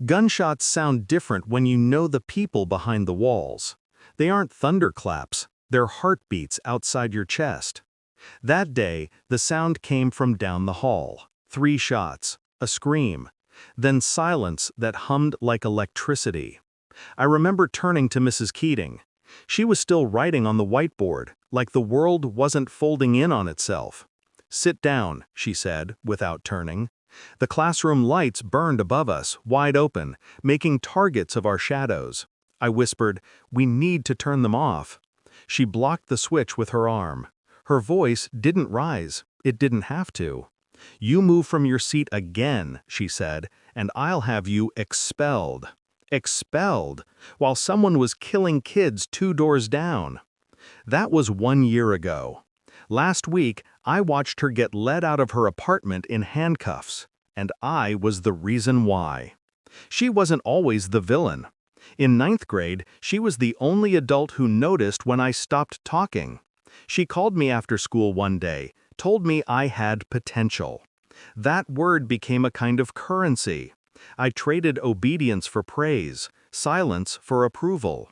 Gunshots sound different when you know the people behind the walls. They aren't thunderclaps, they're heartbeats outside your chest. That day, the sound came from down the hall. 3 shots, a scream, then silence that hummed like electricity. I remember turning to Mrs. Keating. She was still writing on the whiteboard, like the world wasn't folding in on itself. "Sit down," she said, without turning. The classroom lights burned above us, wide open, making targets of our shadows. I whispered, "We need to turn them off." She blocked the switch with her arm. Her voice didn't rise. It didn't have to. "You move from your seat again," she said, "and I'll have you expelled." Expelled, while someone was killing kids 2 doors down. That was 1 year ago. Last week, I watched her get led out of her apartment in handcuffs, and I was the reason why. She wasn't always the villain. In 9th grade, she was the only adult who noticed when I stopped talking. She called me after school one day, told me I had potential. That word became a kind of currency. I traded obedience for praise, silence for approval.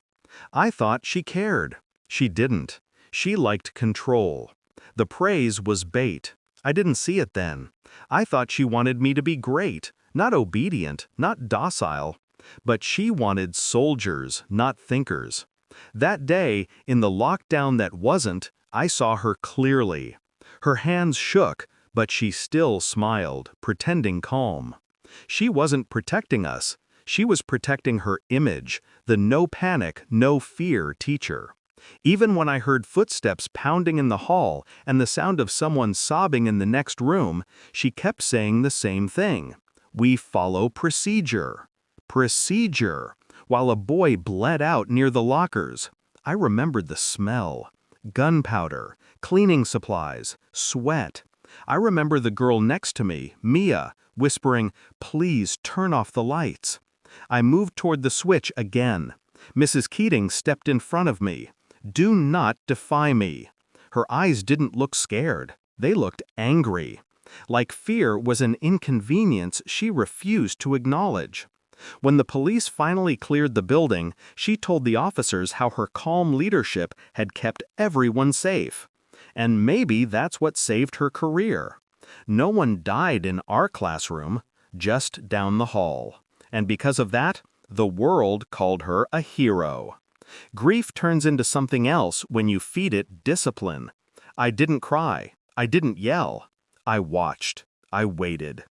I thought she cared. She didn't. She liked control. The praise was bait. I didn't see it then. I thought she wanted me to be great, not obedient, not docile. But she wanted soldiers, not thinkers. That day, in the lockdown that wasn't, I saw her clearly. Her hands shook, but she still smiled, pretending calm. She wasn't protecting us. She was protecting her image, the no panic, no fear teacher. Even when I heard footsteps pounding in the hall and the sound of someone sobbing in the next room, she kept saying the same thing. "We follow procedure." Procedure, while a boy bled out near the lockers. I remembered the smell. Gunpowder, cleaning supplies, sweat. I remember the girl next to me, Mia, whispering, "Please turn off the lights." I moved toward the switch again. Mrs. Keating stepped in front of me. "Do not defy me." Her eyes didn't look scared. They looked angry. Like fear was an inconvenience she refused to acknowledge. When the police finally cleared the building, she told the officers how her calm leadership had kept everyone safe. And maybe that's what saved her career. No one died in our classroom, just down the hall. And because of that, the world called her a hero. Grief turns into something else when you feed it discipline. I didn't cry. I didn't yell. I watched. I waited.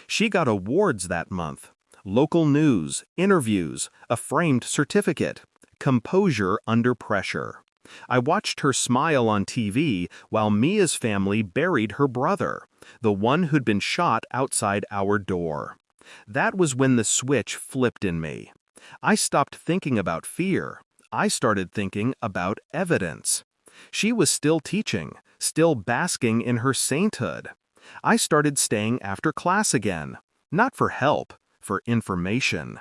She got awards that month. Local news, interviews, a framed certificate, composure under pressure. I watched her smile on TV while Mia's family buried her brother, the one who'd been shot outside our door. That was when the switch flipped in me. I stopped thinking about fear. I started thinking about evidence. She was still teaching, still basking in her sainthood. I started staying after class again, not for help, for information.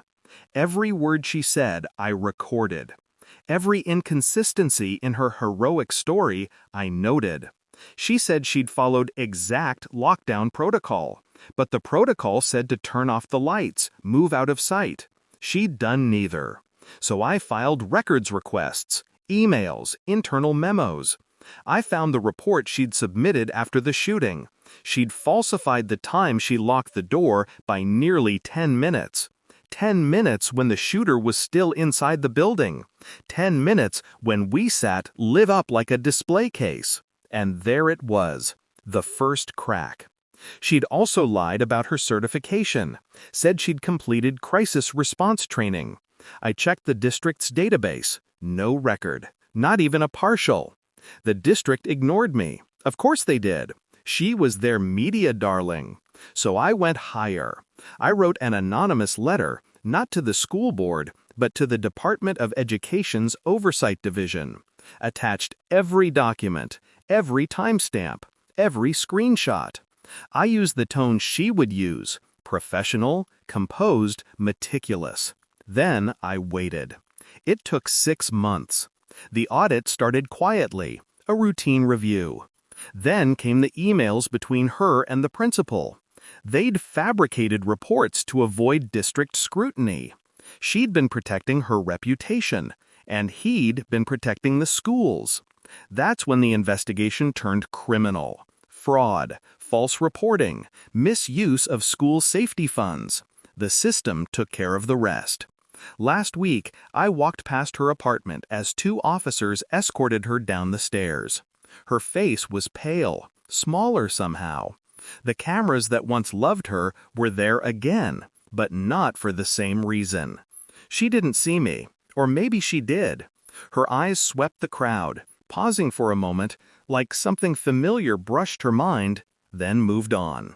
Every word she said, I recorded. Every inconsistency in her heroic story, I noted. She said she'd followed exact lockdown protocol, but the protocol said to turn off the lights, move out of sight. She'd done neither. So I filed records requests, emails, internal memos. I found the report she'd submitted after the shooting. She'd falsified the time she locked the door by nearly 10 minutes. 10 minutes when the shooter was still inside the building. 10 minutes when we sat live up like a display case. And there it was, the first crack. She'd also lied about her certification, said she'd completed crisis response training. I checked the district's database. No record, not even a partial. The district ignored me. Of course they did. She was their media darling. So I went higher. I wrote an anonymous letter, not to the school board, but to the Department of Education's Oversight Division. Attached every document, every timestamp, every screenshot. I used the tone she would use, professional, composed, meticulous. Then I waited. It took 6 months. The audit started quietly, a routine review. Then came the emails between her and the principal. They'd fabricated reports to avoid district scrutiny. She'd been protecting her reputation, and he'd been protecting the schools. That's when the investigation turned criminal. Fraud, false reporting, misuse of school safety funds. The system took care of the rest. Last week, I walked past her apartment as 2 officers escorted her down the stairs. Her face was pale, smaller somehow. The cameras that once loved her were there again, but not for the same reason. She didn't see me, or maybe she did. Her eyes swept the crowd, pausing for a moment, like something familiar brushed her mind, then moved on.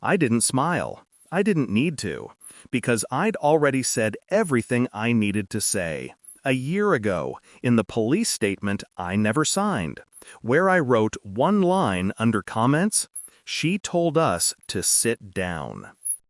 I didn't smile. I didn't need to, because I'd already said everything I needed to say. A year ago, in the police statement I never signed, where I wrote one line under comments, she told us to sit down.